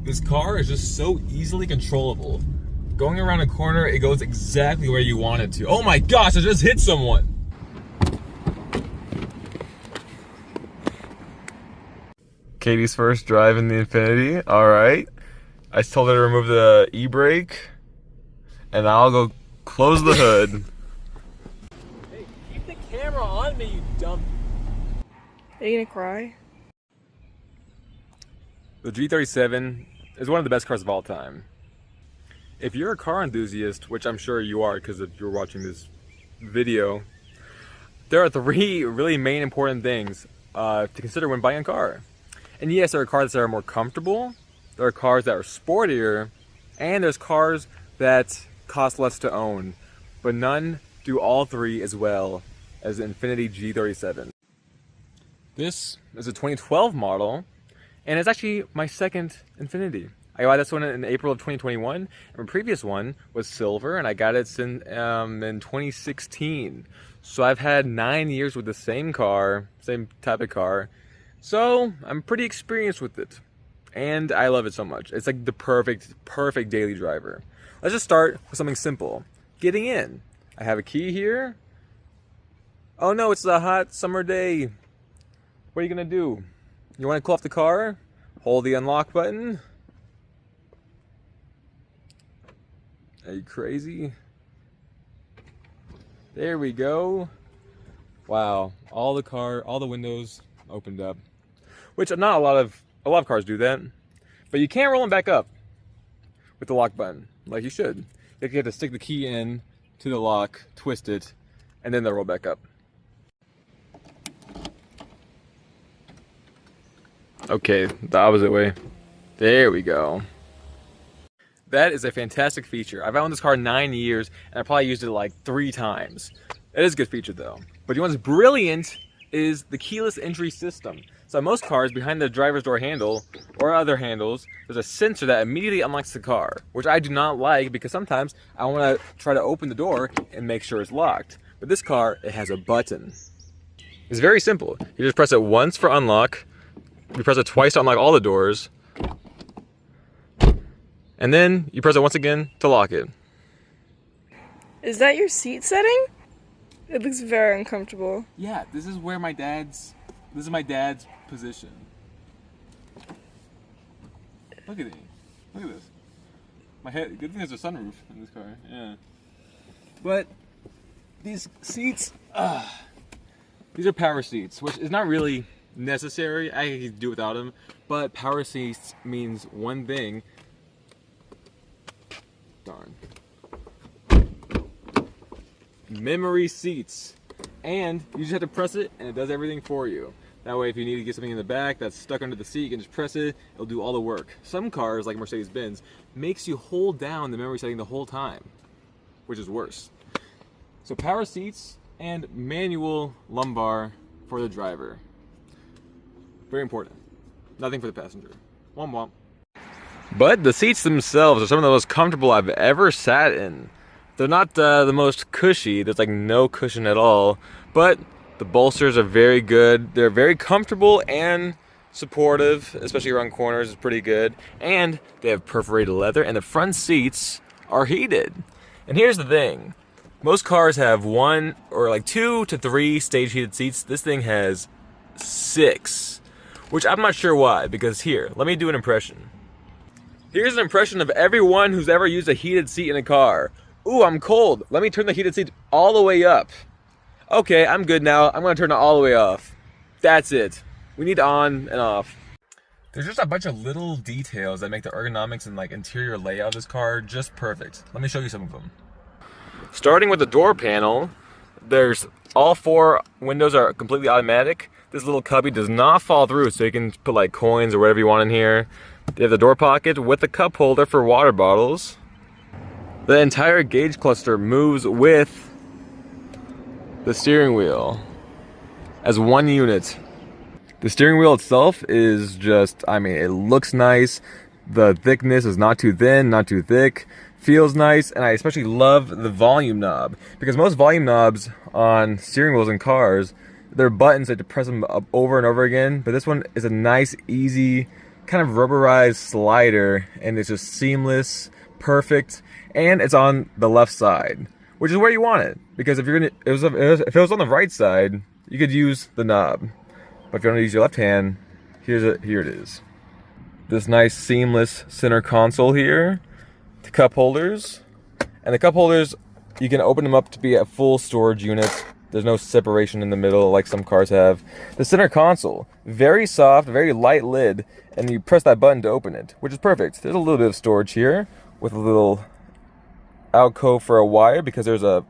This car is just so easily controllable. Going around a corner, it goes exactly where you want it to. Oh my gosh, I just hit someone! Katie's first drive in the Infiniti. Alright. I told her to remove the e-brake. And I'll go close the hood. Hey, keep the camera on me, you dumb. Are you gonna cry? The G37 is one of the best cars of all time. If you're a car enthusiast, which I'm sure you are because if you're watching this video, there are three really main important things to consider when buying a car. And yes, there are cars that are more comfortable, there are cars that are sportier, and there's cars that cost less to own. But none do all three as well as the Infiniti G37. This is a 2012 model, and it's actually my second Infiniti. I got this one in April of 2021, and my previous one was silver, and I got it in 2016. So I've had 9 years with the same car, same type of car. So I'm pretty experienced with it, and I love it so much. It's like the perfect daily driver. Let's just start with something simple. Getting in. I have a key here. Oh no, it's a hot summer day. What are you gonna do? You wanna cool off the car? Hold the unlock button. Are you crazy? There we go. Wow, all the windows opened up. Which not a lot of cars do that. But you can't roll them back up with the lock button, like you should. You have to stick the key in to the lock, twist it, and then they'll roll back up. Okay, the opposite way. There we go. That is a fantastic feature. I've owned this car 9 years, and I probably used it like 3 times. It is a good feature though. But what's brilliant is the keyless entry system. So most cars, behind the driver's door handle or other handles, there's a sensor that immediately unlocks the car, which I do not like because sometimes I want to try to open the door and make sure it's locked. But this car, it has a button. It's very simple. You just press it once for unlock, you press it twice to unlock all the doors, and then you press it once again to lock it. Is that your seat setting? It looks very uncomfortable. Yeah, this is my dad's position. Look at it. Look at this. My head, good thing there's a sunroof in this car. Yeah. But these seats, these are power seats, which is not really necessary. I could do without them, but power seats means one thing. Darn. Memory seats. And you just have to press it and it does everything for you. That way if you need to get something in the back that's stuck under the seat, you can just press it, it'll do all the work. Some cars, like Mercedes-Benz, makes you hold down the memory setting the whole time, which is worse. So power seats and manual lumbar for the driver. Very important. Nothing for the passenger. Womp womp. But the seats themselves are some of the most comfortable I've ever sat in. They're not the most cushy, there's like no cushion at all, but the bolsters are very good. They're very comfortable and supportive, especially around corners, it's pretty good. And they have perforated leather, and the front seats are heated. And here's the thing, most cars have 1 or like 2 to 3 stage heated seats. This thing has 6, which I'm not sure why, because here, let me do an impression. Here's an impression of everyone who's ever used a heated seat in a car. Ooh, I'm cold. Let me turn the heated seat all the way up. Okay, I'm good now. I'm gonna turn it all the way off. That's it. We need on and off. There's just a bunch of little details that make the ergonomics and like interior layout of this car just perfect. Let me show you some of them. Starting with the door panel, there's all 4 windows are completely automatic. This little cubby does not fall through, so you can put like coins or whatever you want in here. You have the door pocket with a cup holder for water bottles. The entire gauge cluster moves with the steering wheel as one unit. The steering wheel itself is just, I mean, it looks nice. The thickness is not too thin, not too thick. Feels nice, and I especially love the volume knob, because most volume knobs on steering wheels in cars, they're buttons that you press them up over and over again, but this one is a nice, easy kind of rubberized slider, and it's just seamless, perfect, and it's on the left side, which is where you want it. Because if if it was on the right side, you could use the knob. But if you want to use your left hand, here it is. This nice seamless center console here, the cup holders, and the cup holders, you can open them up to be a full storage unit. There's no separation in the middle like some cars have. The center console, very soft, very light lid, and you press that button to open it, which is perfect. There's a little bit of storage here with a little alcove for a wire because there's a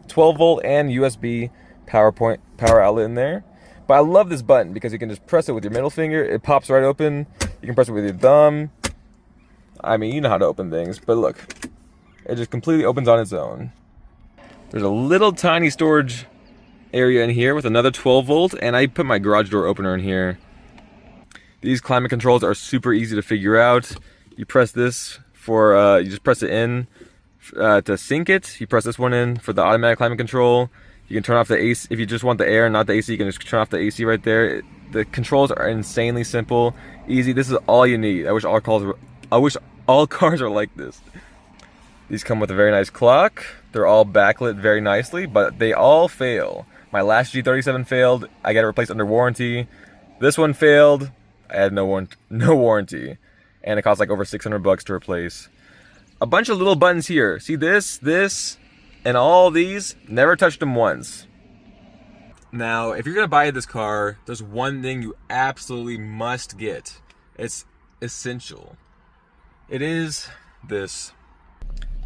12 volt and USB power outlet in there. But I love this button because you can just press it with your middle finger. It pops right open. You can press it with your thumb. I mean, you know how to open things, but look, it just completely opens on its own. There's a little tiny storage area in here with another 12 volt, and I put my garage door opener in here. These climate controls are super easy to figure out. You press this for, you just press it in to sync it. You press this one in for the automatic climate control. You can turn off the AC, if you just want the air and not the AC, you can just turn off the AC right there. The controls are insanely simple, easy. This is all you need. I wish all cars are like this. These come with a very nice clock. They're all backlit very nicely, but they all fail. My last G37 failed. I got it replaced under warranty. This one failed. I had no warranty, and it cost like over $600 to replace. A bunch of little buttons here. See this, and all these. Never touched them once. Now, if you're gonna buy this car, there's one thing you absolutely must get. It's essential. It is this.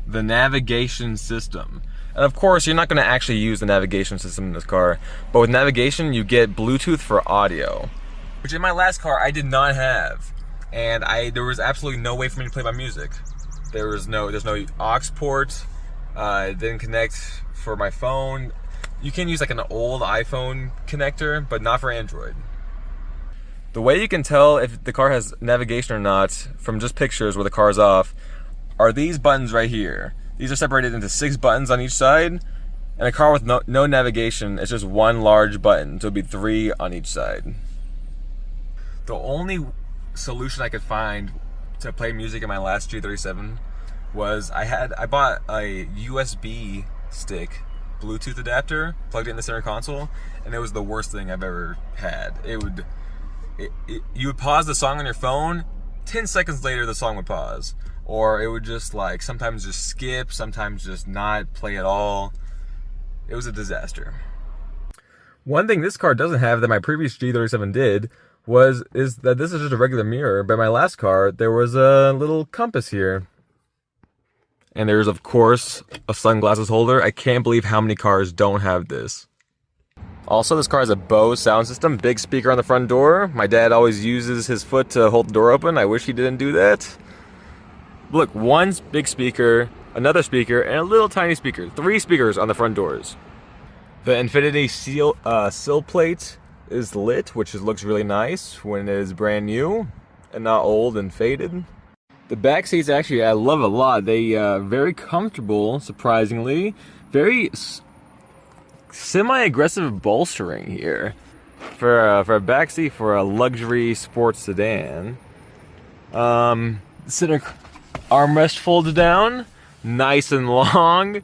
The navigation system. And of course, you're not going to actually use the navigation system in this car, but with navigation, you get Bluetooth for audio, which in my last car, I did not have. And there was absolutely no way for me to play my music. There's no aux port, it didn't connect for my phone. You can use like an old iPhone connector, but not for Android. The way you can tell if the car has navigation or not from just pictures where the car's off are these buttons right here. These are separated into 6 buttons on each side, and a car with no navigation, it's just one large button, so it'd be 3 on each side. The only solution I could find to play music in my last G37 was I bought a USB stick Bluetooth adapter, plugged it in the center console, and it was the worst thing I've ever had. You would pause the song on your phone, 10 seconds later the song would pause. Or it would just like sometimes just skip, sometimes just not play at all. It was a disaster. One thing this car doesn't have that my previous G37 did is that this is just a regular mirror, but my last car there was a little compass here. And there's of course a sunglasses holder. I can't believe how many cars don't have this. Also, this car has a Bose sound system, big speaker on the front door. My dad always uses his foot to hold the door open. I wish he didn't do that. Look, one big speaker, another speaker, and a little tiny speaker. 3 speakers on the front doors. The Infiniti sill plate is lit, which looks really nice when it is brand new and not old and faded. The back seats actually I love a lot. They very comfortable, surprisingly. Very semi-aggressive bolstering here for a back seat for a luxury sports sedan. Center armrest folds down, nice and long.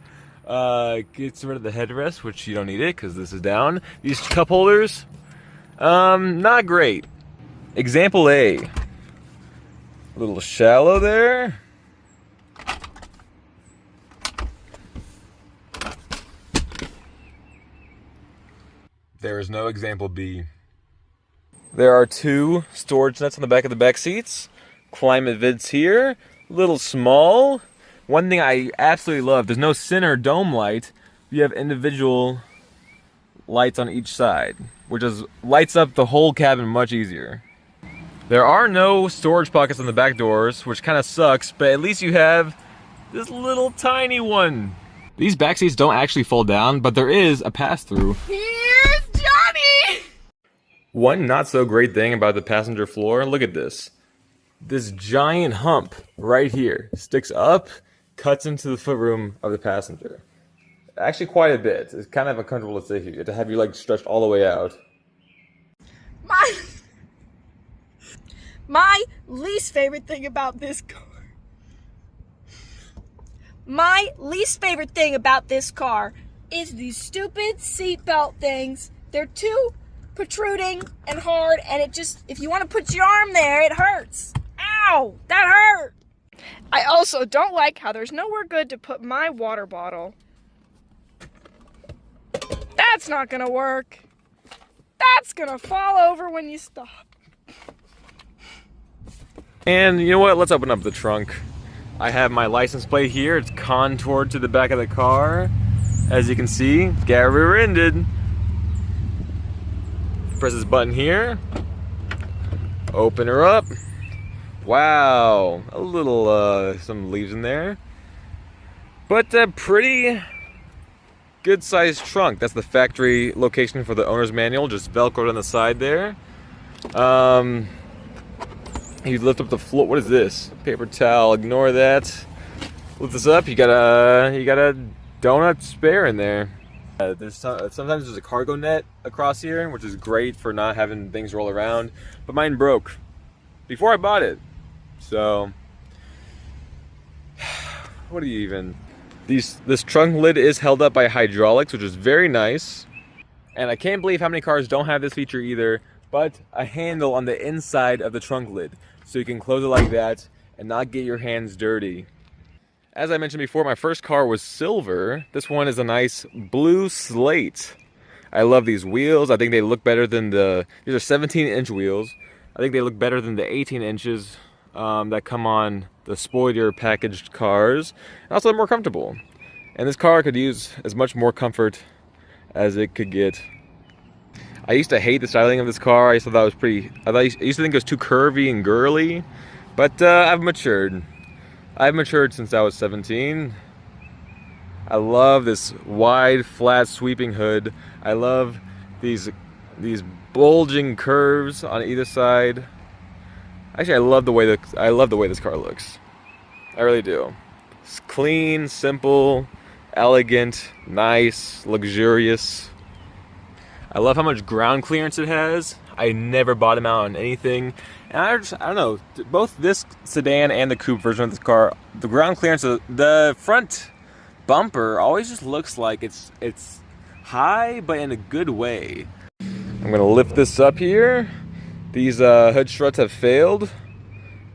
Gets rid of the headrest, which you don't need it because this is down. These cup holders, not great. Example A, a little shallow there. There is no example B. There are 2 storage nuts on the back of the back seats. Climate vents here. Little small. One thing I absolutely love, there's no center dome light. You have individual lights on each side, which lights up the whole cabin much easier. There are no storage pockets on the back doors, which kind of sucks, but at least you have this little tiny one. These back seats don't actually fold down, but there is a pass-through. Here's Johnny! One not so great thing about the passenger floor, look at this. This giant hump right here sticks up, cuts into the footroom of the passenger. Actually quite a bit. It's kind of uncomfortable to sit here. You have to have your legs stretched all the way out. My least favorite thing about this car. My least favorite thing about this car is these stupid seatbelt things. They're too protruding and hard, and it just, if you want to put your arm there, it hurts. Ow, that hurt. I also don't like how there's nowhere good to put my water bottle. That's not gonna work. That's gonna fall over when you stop. And you know what? Let's open up the trunk. I have my license plate here. It's contoured to the back of the car. As you can see, get rear-ended. Press this button here. Open her up. Wow, a little, some leaves in there. But a pretty good sized trunk. That's the factory location for the owner's manual, just Velcroed on the side there. You lift up the floor. What is this? Paper towel. Ignore that. Lift this up. You got a donut spare in there. Sometimes there's a cargo net across here, which is great for not having things roll around. But mine broke before I bought it. So, what do you even? This trunk lid is held up by hydraulics, which is very nice. And I can't believe how many cars don't have this feature either. But a handle on the inside of the trunk lid, so you can close it like that and not get your hands dirty. As I mentioned before, my first car was silver. This one is a nice blue slate. I love these wheels. I think they look better than these are 17-inch wheels. I think they look better than the 18 inches that come on the spoiler packaged cars. And also, they're more comfortable. And this car could use as much more comfort as it could get. I used to hate the styling of this car. I used to thought it was pretty. I used to think it was too curvy and girly, but I've matured. I've matured since I was 17. I love this wide, flat, sweeping hood. I love these bulging curves on either side. Actually, I love the way this car looks. I really do. It's clean, simple, elegant, nice, luxurious. I love how much ground clearance it has. I never bottom out on anything. And I don't know, both this sedan and the coupe version of this car, the ground clearance, the front bumper always just looks like it's high, but in a good way. I'm gonna lift this up here. These hood struts have failed,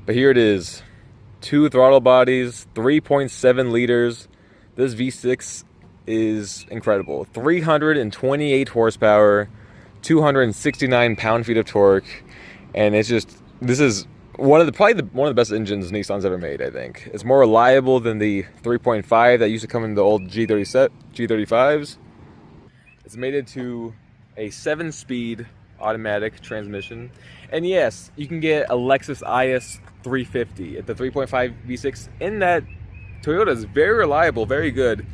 but here it is. 2 throttle bodies, 3.7 liters. This V6 is incredible. 328 horsepower, 269 pound-feet of torque, and this is one of the best engines Nissan's ever made. I think it's more reliable than the 3.5 that used to come in the old G35s. It's mated to a 7-speed automatic transmission, and yes, you can get a Lexus IS 350 at the 3.5 V6 in that. Toyota is very reliable, very good.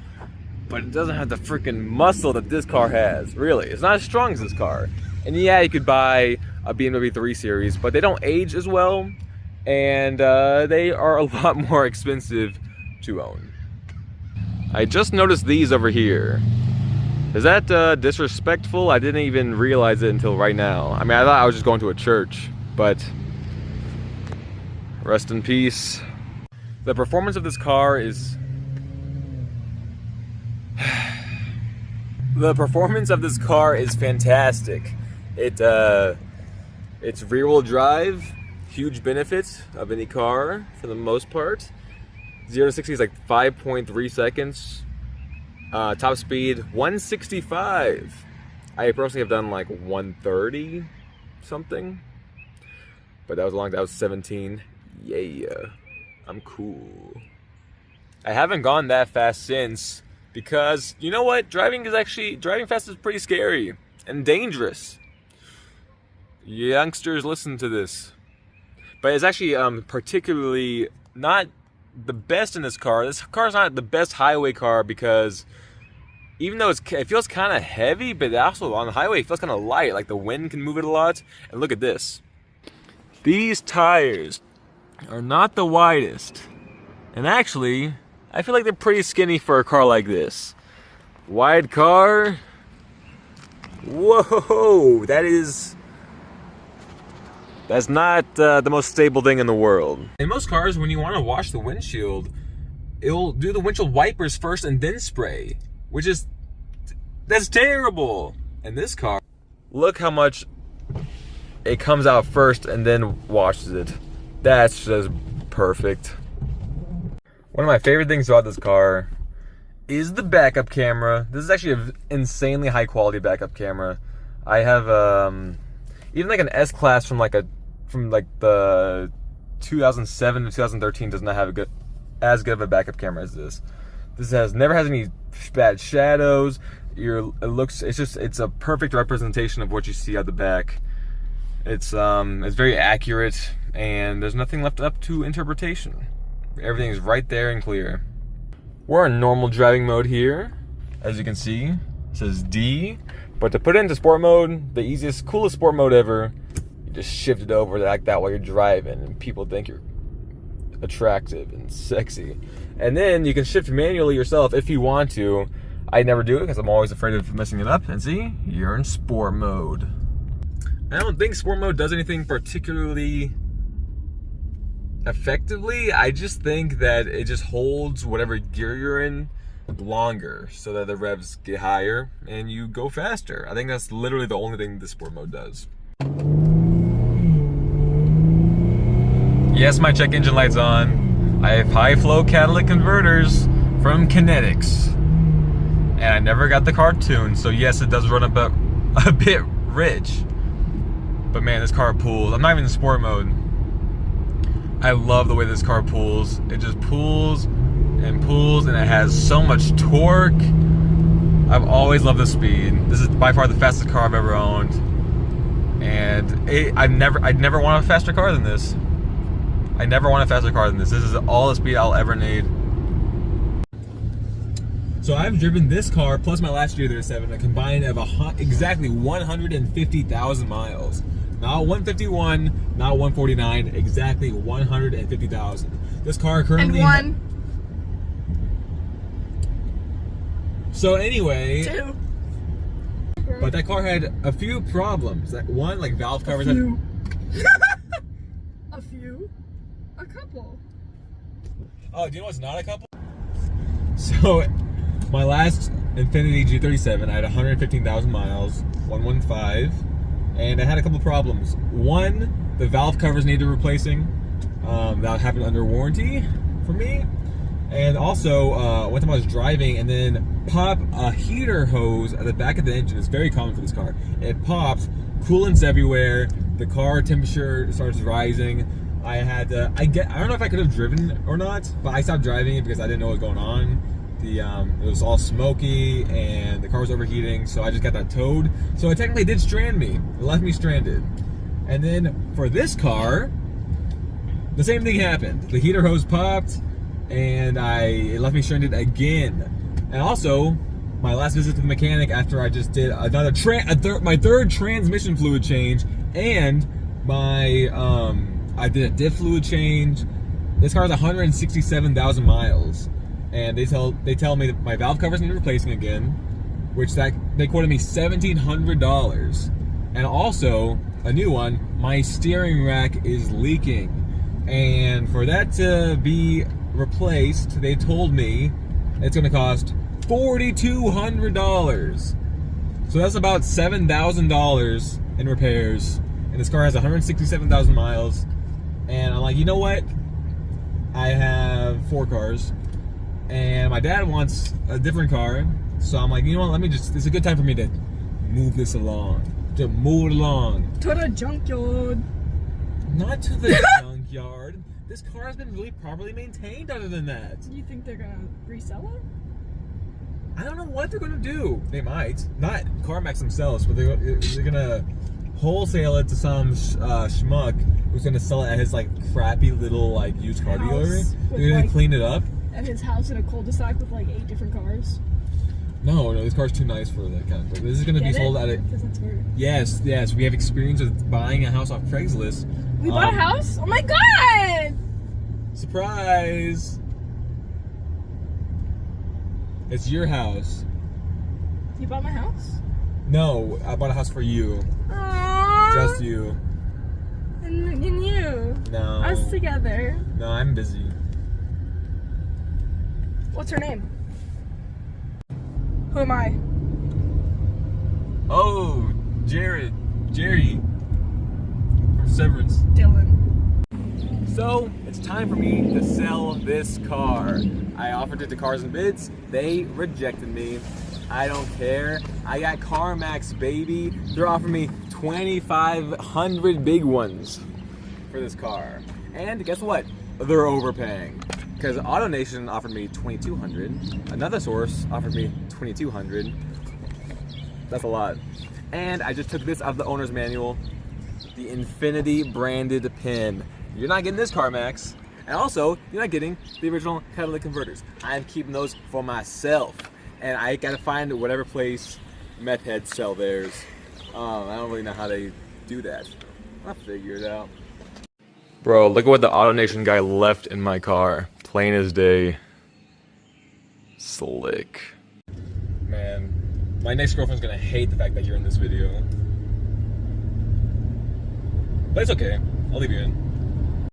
But it doesn't have the freaking muscle that this car has, really. It's not as strong as this car. And yeah, you could buy a BMW 3 Series, but they don't age as well, and they are a lot more expensive to own. I just noticed these over here. Is that disrespectful? I didn't even realize it until right now. I mean, I thought I was just going to a church, but rest in peace. The performance of this car is... The performance of this car is fantastic. It's rear-wheel drive, huge benefit of any car for the most part. 0 to 60 is like 5.3 seconds. Top speed 165. I personally have done like 130 something, but that was 17. Yeah, I'm cool. I haven't gone that fast since. Because, you know what, driving fast is pretty scary and dangerous. Youngsters, listen to this. But it's actually particularly not the best in this car. This car's not the best highway car because even though it feels kind of heavy, but also on the highway it feels kind of light. Like the wind can move it a lot. And look at this. These tires are not the widest. And actually, I feel like they're pretty skinny for a car like this. Wide car. Whoa, that is That's not the most stable thing in the world. In most cars, when you want to wash the windshield, it'll do the windshield wipers first and then spray, which is, that's terrible. In this car, look how much it comes out first and then washes it. That's just perfect. One of my favorite things about this car is the backup camera. This is actually an insanely high quality backup camera. I have even like an S-Class from like the 2007 to 2013 does not have as good of a backup camera as this. This never has any bad shadows. It's a perfect representation of what you see at the back. It's very accurate, and there's nothing left up to interpretation. Everything is right there and clear. We're in normal driving mode here. As you can see, it says D. But to put it into sport mode, the easiest, coolest sport mode ever, you just shift it over like that while you're driving, and people think you're attractive and sexy. And then you can shift manually yourself if you want to. I never do it because I'm always afraid of messing it up. And see, you're in sport mode. I don't think sport mode does anything particularly effectively. I just think that it just holds whatever gear you're in longer so that the revs get higher and you go faster. I think that's literally the only thing the sport mode does. Yes, my check engine light's on. I have high flow catalytic converters from Kinetics. And I never got the car tuned, so yes, it does run a bit rich. But man, this car pulls. I'm not even in sport mode. I love the way this car pulls. It just pulls and pulls, and it has so much torque. I've always loved the speed. This is by far the fastest car I've ever owned. And I'd never want a faster car than this. I never want a faster car than this. This is all the speed I'll ever need. So I've driven this car plus my last G37 a combined of exactly 150,000 miles. Not 151, not 149, exactly 150,000. This car currently. And one. So anyway. Two. But that car had a few problems. One, like valve covers. A few. A few. A couple. Oh, do you know what's not a couple? So, my last Infiniti G37, I had 115,000 miles, 115, and I had a couple problems. One, the valve covers needed replacing. That happened under warranty for me. And also, one time I was driving and then popped a heater hose at the back of the engine. It's very common for this car. It pops, coolant's everywhere, the car temperature starts rising. I don't know if I could have driven or not, but I stopped driving it because I didn't know what was going on. It was all smoky and the car was overheating, so I just got that towed. So it technically did strand me. It left me stranded. And then for this car, the same thing happened. The heater hose popped and it left me stranded again. And also, my last visit to the mechanic after I just did my third transmission fluid change and I did a diff fluid change. This car has 167,000 miles. And they tell me that my valve covers need replacing again, which they quoted me $1,700. And also, a new one, my steering rack is leaking. And for that to be replaced, they told me it's gonna cost $4,200. So that's about $7,000 in repairs. And this car has 167,000 miles. And I'm like, you know what? I have 4 cars. And my dad wants a different car, so I'm like, you know what, it's a good time for me to move this along. To move it along. To the junkyard. Not to the junkyard. This car has been really properly maintained other than that. You think they're gonna resell it? I don't know what they're gonna do. They might. Not CarMax themselves, but they're gonna wholesale it to some schmuck who's gonna sell it at his like crappy little like used car dealer. They're gonna clean it up. At his house in a cul-de-sac with like 8 different cars. No, this car's too nice for that kind of thing. This is gonna be sold at it. Because that's weird. Yes. We have experience with buying a house off Craigslist. We bought a house? Oh my god! Surprise! It's your house. You bought my house? No, I bought a house for you. Aww. Just you. I And you. No. Us together. No, I'm busy. What's her name? Who am I? Oh, Jerry from Severance. Dylan. So it's time for me to sell this car. I offered it to Cars and Bids. They rejected me. I don't care. I got CarMax, baby. They're offering me 2,500 big ones for this car. And guess what? They're overpaying. Because AutoNation offered me 2,200. Another source offered me 2,200. That's a lot. And I just took this out of the owner's manual. The Infiniti branded pin. You're not getting this CarMax. And also, you're not getting the original catalytic converters. I'm keeping those for myself. And I gotta find whatever place meth heads sell theirs. I don't really know how they do that. I'll figure it out. Bro, look at what the AutoNation guy left in my car. Plain as day. Slick. Man, my next girlfriend's gonna hate the fact that you're in this video. But it's okay. I'll leave you in.